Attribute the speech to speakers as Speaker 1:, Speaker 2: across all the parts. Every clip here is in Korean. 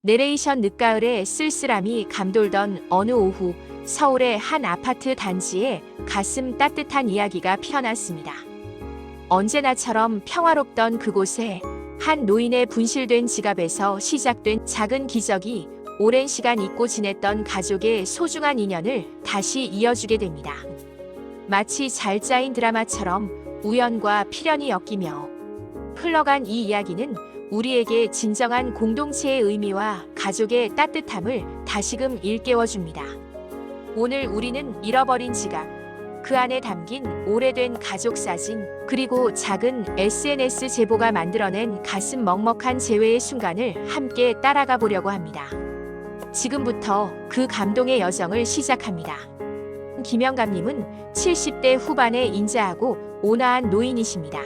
Speaker 1: 내레이션 늦가을의 쓸쓸함이 감돌던 어느 오후, 서울의 한 아파트 단지에 가슴 따뜻한 이야기가 피어났습니다. 언제나처럼 평화롭던 그곳에 한 노인의 분실된 지갑에서 시작된 작은 기적이 오랜 시간 잊고 지냈던 가족의 소중한 인연을 다시 이어주게 됩니다. 마치 잘 짜인 드라마처럼 우연과 필연이 엮이며 흘러간 이 이야기는 우리에게 진정한 공동체의 의미와 가족의 따뜻함을 다시금 일깨워줍니다. 오늘 우리는 잃어버린 지갑, 그 안에 담긴 오래된 가족 사진, 그리고 작은 SNS 제보가 만들어낸 가슴 먹먹한 재회의 순간을 함께 따라가 보려고 합니다. 지금부터 그 감동의 여정을 시작합니다. 김영감님은 70대 후반의 인자하고 온화한 노인이십니다.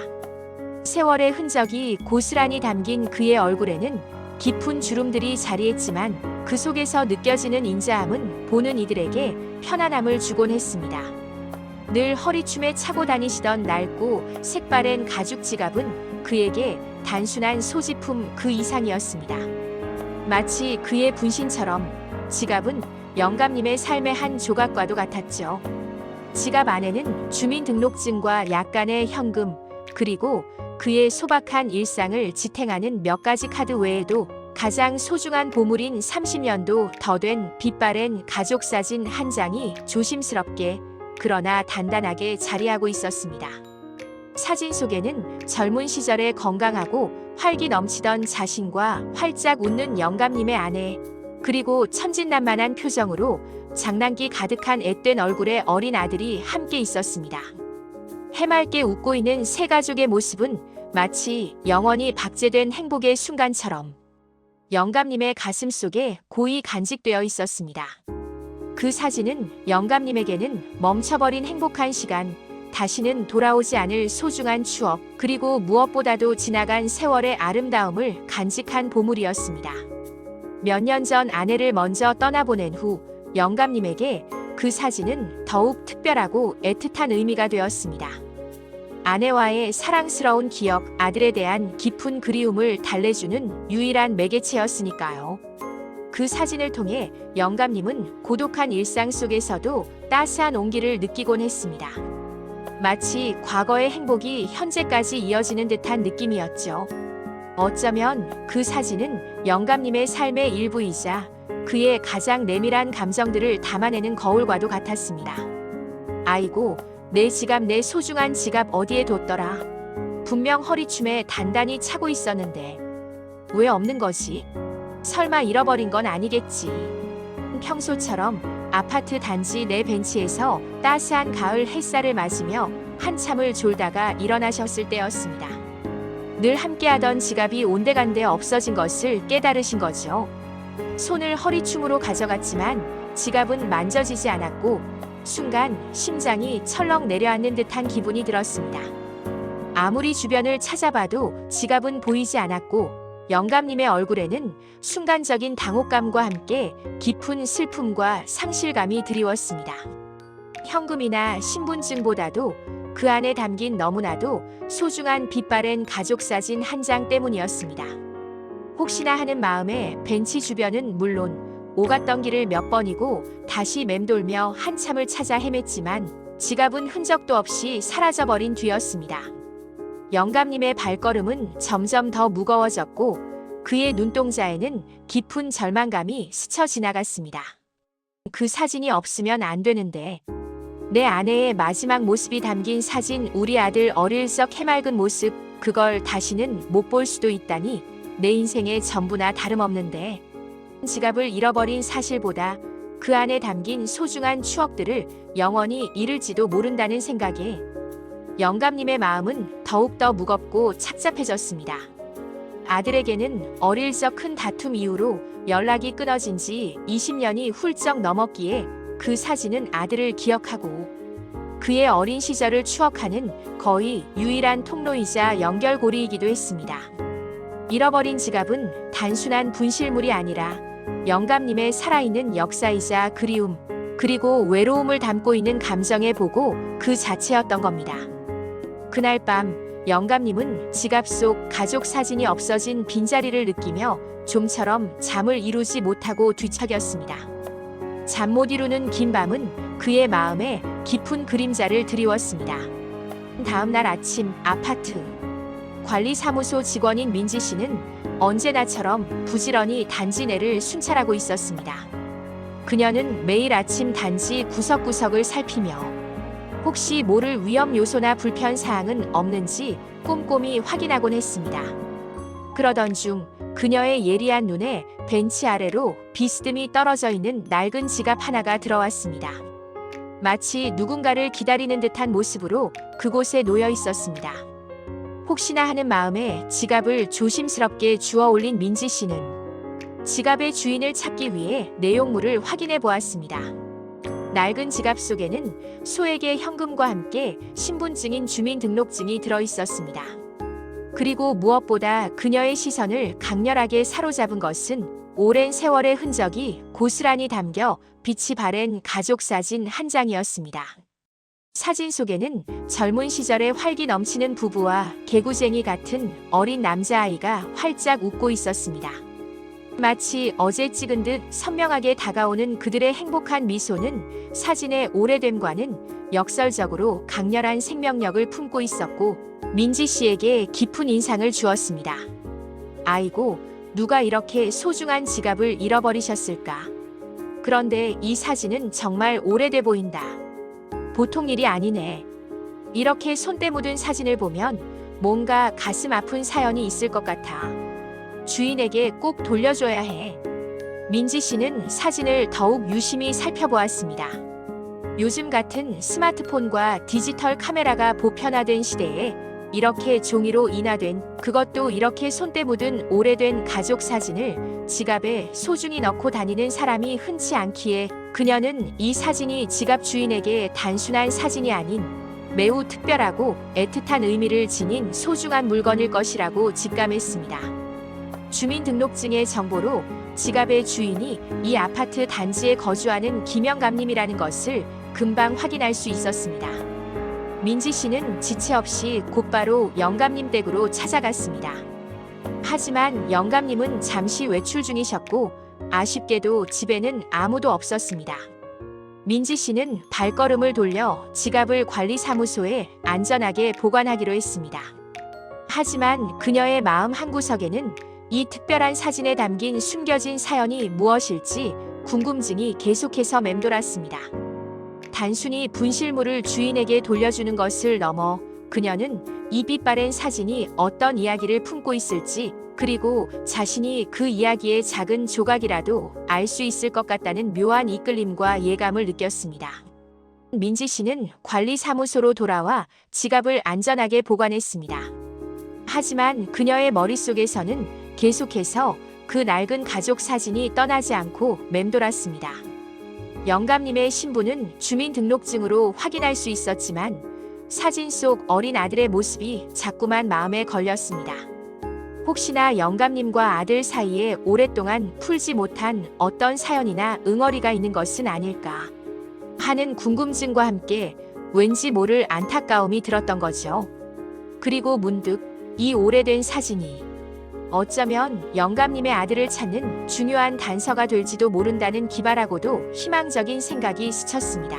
Speaker 1: 세월의 흔적이 고스란히 담긴 그의 얼굴에는 깊은 주름들이 자리했지만 그 속에서 느껴지는 인자함은 보는 이들에게 편안함을 주곤 했습니다. 늘 허리춤에 차고 다니시던 낡고 색바랜 가죽 지갑은 그에게 단순한 소지품 그 이상이었습니다. 마치 그의 분신처럼 지갑은 영감님의 삶의 한 조각과도 같았죠. 지갑 안에는 주민등록증과 약간의 현금, 그리고 그의 소박한 일상을 지탱하는 몇 가지 카드 외에도 가장 소중한 보물인 30년도 더 된 빛바랜 가족 사진 한 장이 조심스럽게 그러나 단단하게 자리하고 있었습니다. 사진 속에는 젊은 시절의 건강하고 활기 넘치던 자신과 활짝 웃는 영감님의 아내, 그리고 천진난만한 표정으로 장난기 가득한 앳된 얼굴의 어린 아들이 함께 있었습니다. 해맑게 웃고 있는 세 가족의 모습은 마치 영원히 박제된 행복의 순간처럼 영감님의 가슴 속에 고이 간직되어 있었습니다. 그 사진은 영감님에게는 멈춰버린 행복한 시간, 다시는 돌아오지 않을 소중한 추억, 그리고 무엇보다도 지나간 세월의 아름다움을 간직한 보물이었습니다. 몇 년 전 아내를 먼저 떠나보낸 후 영감님에게 그 사진은 더욱 특별하고 애틋한 의미가 되었습니다. 아내와의 사랑스러운 기억, 아들에 대한 깊은 그리움을 달래주는 유일한 매개체였으니까요. 그 사진을 통해 영감님은 고독한 일상 속에서도 따스한 온기를 느끼곤 했습니다. 마치 과거의 행복이 현재까지 이어지는 듯한 느낌이었죠. 어쩌면 그 사진은 영감님의 삶의 일부이자 그의 가장 내밀한 감정들을 담아내는 거울과도 같았습니다. 아이고, 내 지갑, 내 소중한 지갑 어디에 뒀더라. 분명 허리춤에 단단히 차고 있었는데 왜 없는 거지? 설마 잃어버린 건 아니겠지. 평소처럼 아파트 단지 내 벤치에서 따스한 가을 햇살을 맞으며 한참을 졸다가 일어나셨을 때였습니다. 늘 함께하던 지갑이 온데간데 없어진 것을 깨달으신 거죠. 손을 허리춤으로 가져갔지만 지갑은 만져지지 않았고 순간 심장이 철렁 내려앉는 듯한 기분이 들었습니다. 아무리 주변을 찾아봐도 지갑은 보이지 않았고 영감님의 얼굴에는 순간적인 당혹감과 함께 깊은 슬픔과 상실감이 드리웠습니다. 현금이나 신분증보다도 그 안에 담긴 너무나도 소중한 빛바랜 가족 사진 한 장 때문이었습니다. 혹시나 하는 마음에 벤치 주변은 물론 오갔던 길을 몇 번이고 다시 맴돌며 한참을 찾아 헤맸지만 지갑은 흔적도 없이 사라져버린 뒤였습니다. 영감님의 발걸음은 점점 더 무거워졌고 그의 눈동자에는 깊은 절망감이 스쳐 지나갔습니다. 그 사진이 없으면 안 되는데, 내 아내의 마지막 모습이 담긴 사진, 우리 아들 어릴 적 해맑은 모습, 그걸 다시는 못 볼 수도 있다니 내 인생의 전부나 다름없는데, 지갑을 잃어버린 사실보다 그 안에 담긴 소중한 추억들을 영원히 잃을지도 모른다는 생각에 영감님의 마음은 더욱더 무겁고 착잡해졌습니다. 아들에게는 어릴 적 큰 다툼 이후로 연락이 끊어진 지 20년이 훌쩍 넘었기에 그 사진은 아들을 기억하고 그의 어린 시절을 추억하는 거의 유일한 통로이자 연결고리이기도 했습니다. 잃어버린 지갑은 단순한 분실물이 아니라 영감님의 살아있는 역사이자 그리움, 그리고 외로움을 담고 있는 감정의 보고 그 자체였던 겁니다. 그날 밤 영감님은 지갑 속 가족 사진이 없어진 빈자리를 느끼며 좀처럼 잠을 이루지 못하고 뒤척였습니다. 잠 못 이루는 긴 밤은 그의 마음에 깊은 그림자를 드리웠습니다. 다음 날 아침 아파트 관리사무소 직원인 민지 씨는 언제나처럼 부지런히 단지 내를 순찰하고 있었습니다. 그녀는 매일 아침 단지 구석구석을 살피며 혹시 모를 위험 요소나 불편 사항은 없는지 꼼꼼히 확인하곤 했습니다. 그러던 중 그녀의 예리한 눈에 벤치 아래로 비스듬히 떨어져 있는 낡은 지갑 하나가 들어왔습니다. 마치 누군가를 기다리는 듯한 모습으로 그곳에 놓여 있었습니다. 혹시나 하는 마음에 지갑을 조심스럽게 주워 올린 민지 씨는 지갑의 주인을 찾기 위해 내용물을 확인해 보았습니다. 낡은 지갑 속에는 소액의 현금과 함께 신분증인 주민등록증이 들어 있었습니다. 그리고 무엇보다 그녀의 시선을 강렬하게 사로잡은 것은 오랜 세월의 흔적이 고스란히 담겨 빛이 바랜 가족 사진 한 장이었습니다. 사진 속에는 젊은 시절의 활기 넘치는 부부와 개구쟁이 같은 어린 남자아이가 활짝 웃고 있었습니다. 마치 어제 찍은 듯 선명하게 다가오는 그들의 행복한 미소는 사진의 오래됨과는 역설적으로 강렬한 생명력을 품고 있었고 민지 씨에게 깊은 인상을 주었습니다. 아이고, 누가 이렇게 소중한 지갑을 잃어버리셨을까? 그런데 이 사진은 정말 오래돼 보인다. 보통 일이 아니네. 이렇게 손때 묻은 사진을 보면 뭔가 가슴 아픈 사연이 있을 것 같아. 주인에게 꼭 돌려줘야 해. 민지 씨는 사진을 더욱 유심히 살펴보았습니다. 요즘 같은 스마트폰과 디지털 카메라가 보편화된 시대에 이렇게 종이로 인화된, 그것도 이렇게 손때 묻은 오래된 가족 사진을 지갑에 소중히 넣고 다니는 사람이 흔치 않기에 그녀는 이 사진이 지갑 주인에게 단순한 사진이 아닌 매우 특별하고 애틋한 의미를 지닌 소중한 물건일 것이라고 직감했습니다. 주민등록증의 정보로 지갑의 주인이 이 아파트 단지에 거주하는 김영감님이라는 것을 금방 확인할 수 있었습니다. 민지 씨는 지체 없이 곧바로 영감님 댁으로 찾아갔습니다. 하지만 영감님은 잠시 외출 중이셨고 아쉽게도 집에는 아무도 없었습니다. 민지 씨는 발걸음을 돌려 지갑을 관리사무소에 안전하게 보관하기로 했습니다. 하지만 그녀의 마음 한구석에는 이 특별한 사진에 담긴 숨겨진 사연이 무엇일지 궁금증이 계속해서 맴돌았습니다. 단순히 분실물을 주인에게 돌려주는 것을 넘어 그녀는 이 빛바랜 사진이 어떤 이야기를 품고 있을지, 그리고 자신이 그 이야기의 작은 조각이라도 알 수 있을 것 같다는 묘한 이끌림과 예감을 느꼈습니다. 민지 씨는 관리사무소로 돌아와 지갑을 안전하게 보관했습니다. 하지만 그녀의 머릿속에서는 계속해서 그 낡은 가족 사진이 떠나지 않고 맴돌았습니다. 영감님의 신분은 주민등록증으로 확인할 수 있었지만 사진 속 어린 아들의 모습이 자꾸만 마음에 걸렸습니다. 혹시나 영감님과 아들 사이에 오랫동안 풀지 못한 어떤 사연이나 응어리가 있는 것은 아닐까 하는 궁금증과 함께 왠지 모를 안타까움이 들었던 거죠. 그리고 문득 이 오래된 사진이 어쩌면 영감님의 아들을 찾는 중요한 단서가 될지도 모른다는 기발하고도 희망적인 생각이 스쳤습니다.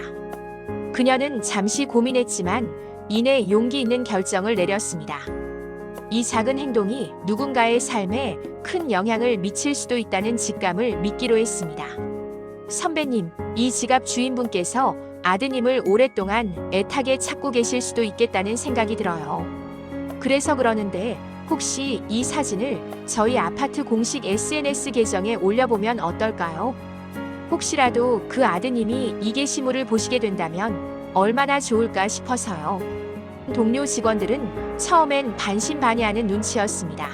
Speaker 1: 그녀는 잠시 고민했지만 이내 용기 있는 결정을 내렸습니다. 이 작은 행동이 누군가의 삶에 큰 영향을 미칠 수도 있다는 직감을 믿기로 했습니다. 선배님, 이 지갑 주인분께서 아드님을 오랫동안 애타게 찾고 계실 수도 있겠다는 생각이 들어요. 그래서 그러는데 혹시 이 사진을 저희 아파트 공식 SNS 계정에 올려보면 어떨까요? 혹시라도 그 아드님이 이 게시물을 보시게 된다면 얼마나 좋을까 싶어서요. 동료 직원들은 처음엔 반신반의하는 눈치였습니다.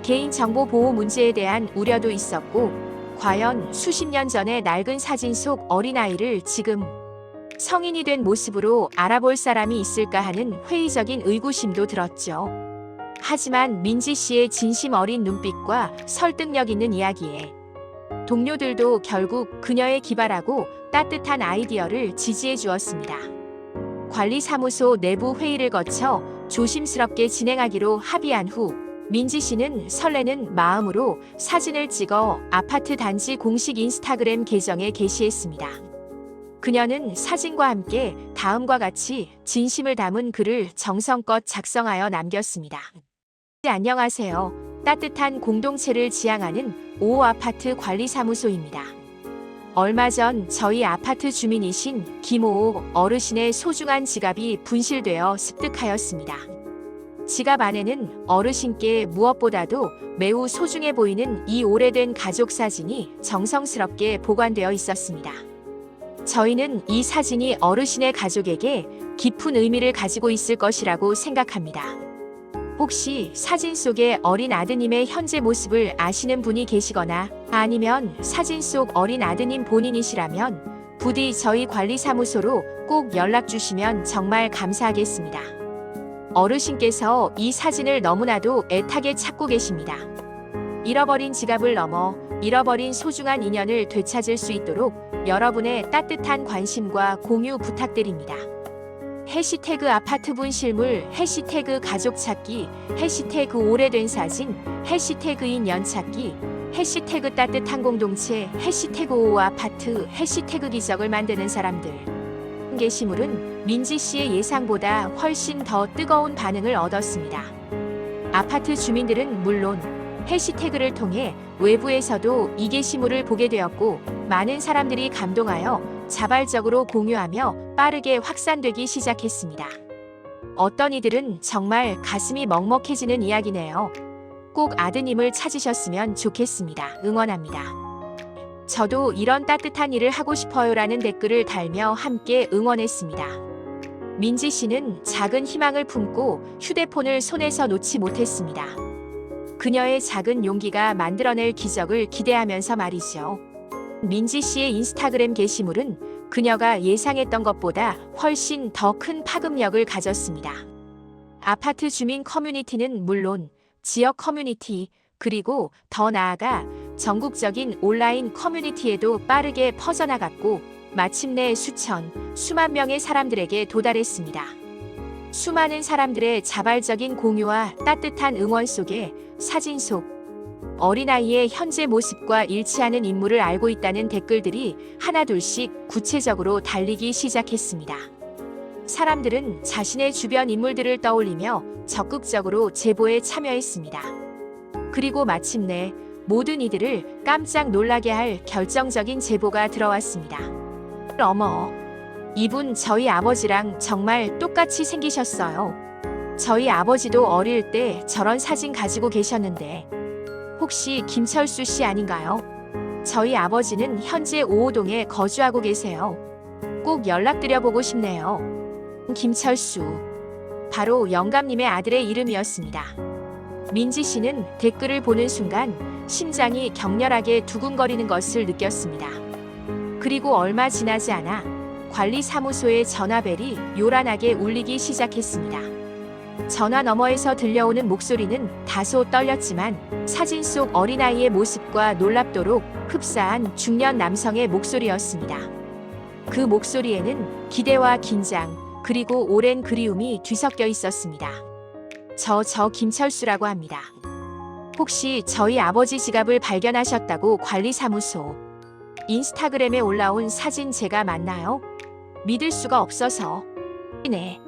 Speaker 1: 개인정보 보호 문제에 대한 우려도 있었고, 과연 수십 년 전의 낡은 사진 속 어린아이를 지금 성인이 된 모습으로 알아볼 사람이 있을까 하는 회의적인 의구심도 들었죠. 하지만 민지 씨의 진심 어린 눈빛과 설득력 있는 이야기에 동료들도 결국 그녀의 기발하고 따뜻한 아이디어를 지지해 주었습니다. 관리사무소 내부 회의를 거쳐 조심스럽게 진행하기로 합의한 후 민지 씨는 설레는 마음으로 사진을 찍어 아파트 단지 공식 인스타그램 계정에 게시했습니다. 그녀는 사진과 함께 다음과 같이 진심을 담은 글을 정성껏 작성하여 남겼습니다. 안녕하세요. 따뜻한 공동체를 지향하는 5호 아파트 관리사무소입니다. 얼마 전 저희 아파트 주민이신 김호호 어르신의 소중한 지갑이 분실되어 습득하였습니다. 지갑 안에는 어르신께 무엇보다도 매우 소중해 보이는 이 오래된 가족 사진이 정성스럽게 보관되어 있었습니다. 저희는 이 사진이 어르신의 가족에게 깊은 의미를 가지고 있을 것이라고 생각합니다. 혹시 사진 속의 어린 아드님의 현재 모습을 아시는 분이 계시거나 아니면 사진 속 어린 아드님 본인이시라면 부디 저희 관리사무소로 꼭 연락 주시면 정말 감사하겠습니다. 어르신께서 이 사진을 너무나도 애타게 찾고 계십니다. 잃어버린 지갑을 넘어 잃어버린 소중한 인연을 되찾을 수 있도록 여러분의 따뜻한 관심과 공유 부탁드립니다. 해시태그 아파트 분실물, 해시태그 가족 찾기, 해시태그 오래된 사진, 해시태그 인연 찾기, 해시태그 따뜻한 공동체, 해시태그 5호 아파트, 해시태그 기적을 만드는 사람들. 게시물은 민지 씨의 예상보다 훨씬 더 뜨거운 반응을 얻었습니다. 아파트 주민들은 물론 해시태그를 통해 외부에서도 이 게시물을 보게 되었고 많은 사람들이 감동하여 자발적으로 공유하며 빠르게 확산되기 시작했습니다. 어떤 이들은 정말 가슴이 먹먹해지는 이야기네요. 꼭 아드님을 찾으셨으면 좋겠습니다. 응원합니다. 저도 이런 따뜻한 일을 하고 싶어요라는 댓글을 달며 함께 응원했습니다. 민지 씨는 작은 희망을 품고 휴대폰을 손에서 놓지 못했습니다. 그녀의 작은 용기가 만들어낼 기적을 기대하면서 말이죠. 민지 씨의 인스타그램 게시물은 그녀가 예상했던 것보다 훨씬 더 큰 파급력을 가졌습니다. 아파트 주민 커뮤니티는 물론 지역 커뮤니티, 그리고 더 나아가 전국적인 온라인 커뮤니티에도 빠르게 퍼져나갔고 마침내 수만 명의 사람들에게 도달했습니다. 수많은 사람들의 자발적인 공유와 따뜻한 응원 속에 사진 속 어린아이의 현재 모습과 일치하는 인물을 알고 있다는 댓글들이 하나둘씩 구체적으로 달리기 시작했습니다. 사람들은 자신의 주변 인물들을 떠올리며 적극적으로 제보에 참여했습니다. 그리고 마침내 모든 이들을 깜짝 놀라게 할 결정적인 제보가 들어왔습니다. 어머, 이분 저희 아버지랑 정말 똑같이 생기셨어요. 저희 아버지도 어릴 때 저런 사진 가지고 계셨는데 혹시 김철수 씨 아닌가요? 저희 아버지는 현재 5호동에 거주하고 계세요. 꼭 연락드려보고 싶네요. 김철수. 바로 영감님의 아들의 이름이었습니다. 민지 씨는 댓글을 보는 순간 심장이 격렬하게 두근거리는 것을 느꼈습니다. 그리고 얼마 지나지 않아 관리사무소의 전화벨이 요란하게 울리기 시작했습니다. 전화 너머에서 들려오는 목소리는 다소 떨렸지만 사진 속 어린아이의 모습과 놀랍도록 흡사한 중년 남성의 목소리였습니다. 그 목소리에는 기대와 긴장, 그리고 오랜 그리움이 뒤섞여 있었습니다. 저 김철수라고 합니다. 혹시 저희 아버지 지갑을 발견하셨다고 관리사무소 인스타그램에 올라온 사진 제가 맞나요? 믿을 수가 없어서. 네,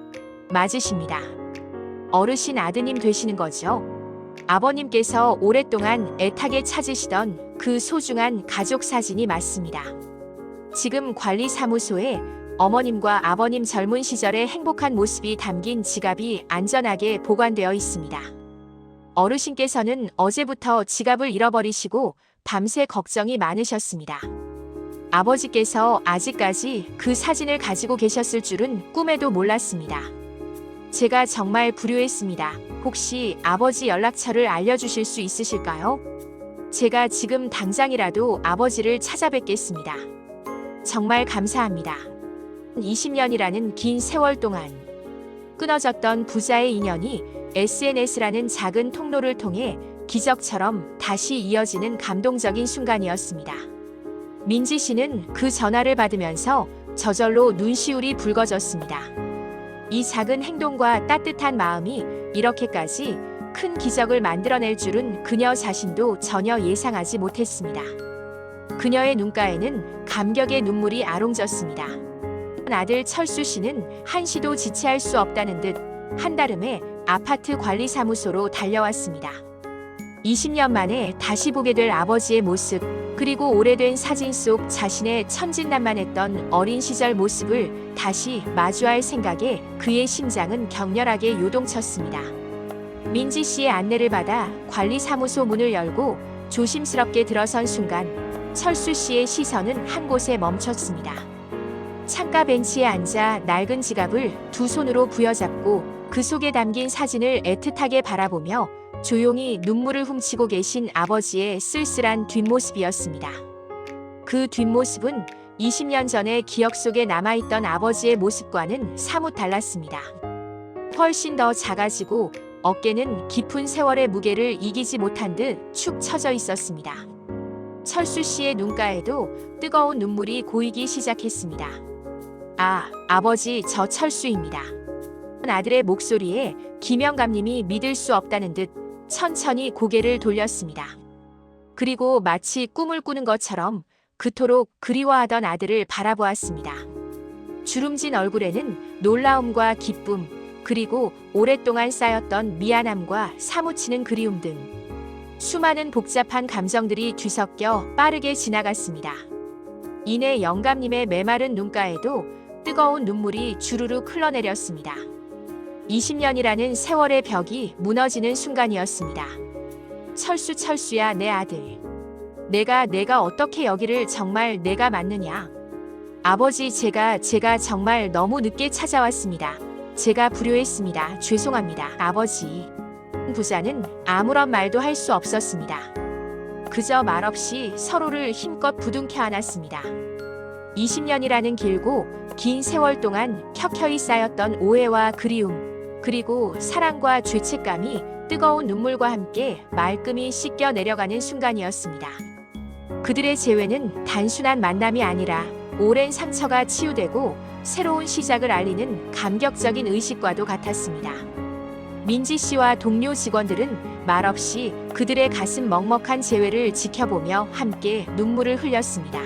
Speaker 1: 맞으십니다. 어르신 아드님 되시는 거죠? 아버님께서 오랫동안 애타게 찾으시던 그 소중한 가족 사진이 맞습니다. 지금 관리사무소에 어머님과 아버님 젊은 시절의 행복한 모습이 담긴 지갑이 안전하게 보관되어 있습니다. 어르신께서는 어제부터 지갑을 잃어버리시고 밤새 걱정이 많으셨습니다. 아버지께서 아직까지 그 사진을 가지고 계셨을 줄은 꿈에도 몰랐습니다. 제가 정말 불효했습니다. 혹시 아버지 연락처를 알려주실 수 있으실까요? 제가 지금 당장이라도 아버지를 찾아뵙겠습니다. 정말 감사합니다. 20년이라는 긴 세월 동안 끊어졌던 부자의 인연이 SNS라는 작은 통로를 통해 기적처럼 다시 이어지는 감동적인 순간이었습니다. 민지 씨는 그 전화를 받으면서 저절로 눈시울이 붉어졌습니다. 이 작은 행동과 따뜻한 마음이 이렇게까지 큰 기적을 만들어낼 줄은 그녀 자신도 전혀 예상하지 못했습니다. 그녀의 눈가에는 감격의 눈물이 아롱졌습니다. 아들 철수 씨는 한시도 지체할 수 없다는 듯 한달음에 아파트 관리사무소로 달려왔습니다. 20년 만에 다시 보게 될 아버지의 모습, 그리고 오래된 사진 속 자신의 천진난만했던 어린 시절 모습을 다시 마주할 생각에 그의 심장은 격렬하게 요동쳤습니다. 민지 씨의 안내를 받아 관리사무소 문을 열고 조심스럽게 들어선 순간 철수 씨의 시선은 한 곳에 멈췄습니다. 창가 벤치에 앉아 낡은 지갑을 두 손으로 부여잡고 그 속에 담긴 사진을 애틋하게 바라보며 조용히 눈물을 훔치고 계신 아버지의 쓸쓸한 뒷모습이었습니다. 그 뒷모습은 20년 전의 기억 속에 남아있던 아버지의 모습과는 사뭇 달랐습니다. 훨씬 더 작아지고 어깨는 깊은 세월의 무게를 이기지 못한 듯 축 처져 있었습니다. 철수 씨의 눈가에도 뜨거운 눈물이 고이기 시작했습니다. 아, 아버지, 저 철수입니다. 아들의 목소리에 김영감님이 믿을 수 없다는 듯 천천히 고개를 돌렸습니다. 그리고 마치 꿈을 꾸는 것처럼 그토록 그리워하던 아들을 바라보았습니다. 주름진 얼굴에는 놀라움과 기쁨, 그리고 오랫동안 쌓였던 미안함과 사무치는 그리움 등 수많은 복잡한 감정들이 뒤섞여 빠르게 지나갔습니다. 이내 영감님의 메마른 눈가에도 뜨거운 눈물이 주르륵 흘러내렸습니다. 20년이라는 세월의 벽이 무너지는 순간이었습니다. 철수야, 내 아들. 내가 어떻게 여기를 정말 내가 맞느냐. 아버지, 제가 정말 너무 늦게 찾아왔습니다. 제가 불효했습니다. 죄송합니다, 아버지. 부자는 아무런 말도 할 수 없었습니다. 그저 말없이 서로를 힘껏 부둥켜 안았습니다. 20년이라는 길고 긴 세월 동안 켜켜이 쌓였던 오해와 그리움, 그리고 사랑과 죄책감이 뜨거운 눈물과 함께 말끔히 씻겨 내려가는 순간이었습니다. 그들의 재회는 단순한 만남이 아니라 오랜 상처가 치유되고 새로운 시작을 알리는 감격적인 의식과도 같았습니다. 민지 씨와 동료 직원들은 말없이 그들의 가슴 먹먹한 재회를 지켜보며 함께 눈물을 흘렸습니다.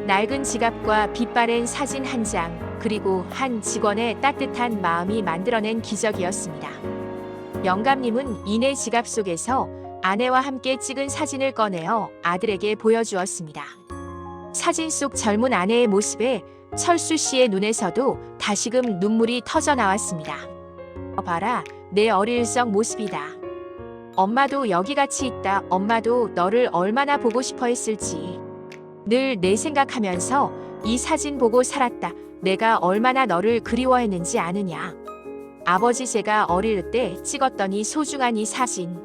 Speaker 1: 낡은 지갑과 빛바랜 사진 한 장, 그리고 한 직원의 따뜻한 마음이 만들어낸 기적이었습니다. 영감님은 이내 지갑 속에서 아내와 함께 찍은 사진을 꺼내어 아들에게 보여주었습니다. 사진 속 젊은 아내의 모습에 철수 씨의 눈에서도 다시금 눈물이 터져 나왔습니다. 봐라, 내 어릴 적 모습이다. 엄마도 여기 같이 있다. 엄마도 너를 얼마나 보고 싶어 했을지. 늘 내 생각하면서 이 사진 보고 살았다. 내가 얼마나 너를 그리워했는지 아느냐. 아버지, 제가 어릴 때 찍었던 이 소중한 이 사진.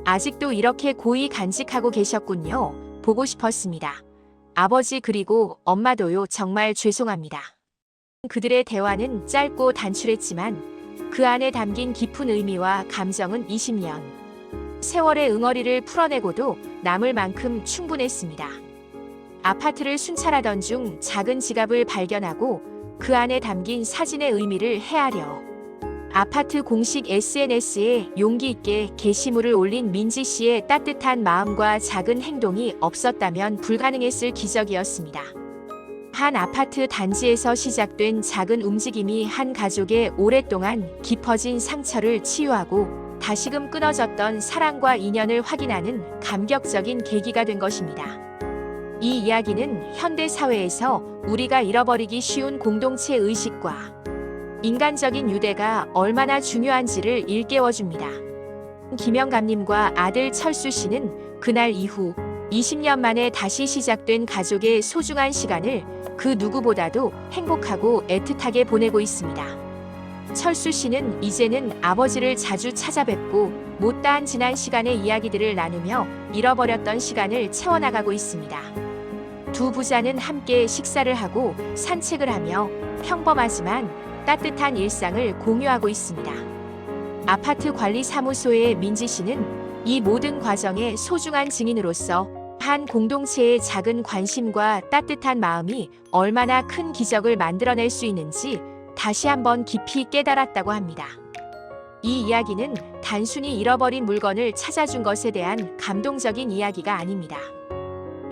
Speaker 1: 아직도 이렇게 고이 간직하고 계셨군요. 보고 싶었습니다. 아버지, 그리고 엄마도요. 정말 죄송합니다. 그들의 대화는 짧고 단출했지만 그 안에 담긴 깊은 의미와 감정은 20년 세월의 응어리를 풀어내고도 남을 만큼 충분했습니다. 아파트를 순찰하던 중 작은 지갑을 발견하고 그 안에 담긴 사진의 의미를 헤아려 아파트 공식 SNS에 용기 있게 게시물을 올린 민지 씨의 따뜻한 마음과 작은 행동이 없었다면 불가능했을 기적이었습니다. 한 아파트 단지에서 시작된 작은 움직임이 한 가족의 오랫동안 깊어진 상처를 치유하고 다시금 끊어졌던 사랑과 인연을 확인하는 감격적인 계기가 된 것입니다. 이 이야기는 현대 사회에서 우리가 잃어버리기 쉬운 공동체 의식과 인간적인 유대가 얼마나 중요한지를 일깨워줍니다. 김영감님과 아들 철수 씨는 그날 이후 20년 만에 다시 시작된 가족의 소중한 시간을 그 누구보다도 행복하고 애틋하게 보내고 있습니다. 철수 씨는 이제는 아버지를 자주 찾아뵙고 못다한 지난 시간의 이야기들을 나누며 잃어버렸던 시간을 채워나가고 있습니다. 두 부자는 함께 식사를 하고 산책을 하며 평범하지만 따뜻한 일상을 공유하고 있습니다. 아파트 관리 사무소의 민지 씨는 이 모든 과정의 소중한 증인으로서 한 공동체의 작은 관심과 따뜻한 마음이 얼마나 큰 기적을 만들어낼 수 있는지 다시 한번 깊이 깨달았다고 합니다. 이 이야기는 단순히 잃어버린 물건을 찾아준 것에 대한 감동적인 이야기가 아닙니다.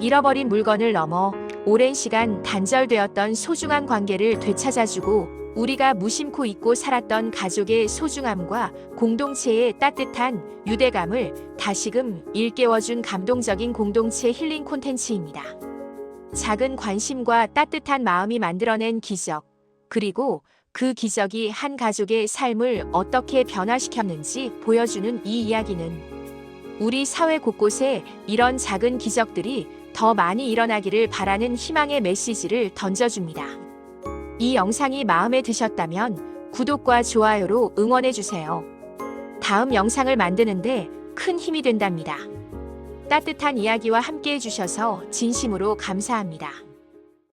Speaker 1: 잃어버린 물건을 넘어 오랜 시간 단절되었던 소중한 관계를 되찾아주고 우리가 무심코 잊고 살았던 가족의 소중함과 공동체의 따뜻한 유대감을 다시금 일깨워준 감동적인 공동체 힐링 콘텐츠입니다. 작은 관심과 따뜻한 마음이 만들어낸 기적, 그리고 그 기적이 한 가족의 삶을 어떻게 변화시켰는지 보여주는 이 이야기는 우리 사회 곳곳에 이런 작은 기적들이 더 많이 일어나기를 바라는 희망의 메시지를 던져줍니다. 이 영상이 마음에 드셨다면 구독과 좋아요로 응원해주세요. 다음 영상을 만드는데 큰 힘이 된답니다. 따뜻한 이야기와 함께 해주셔서 진심으로 감사합니다.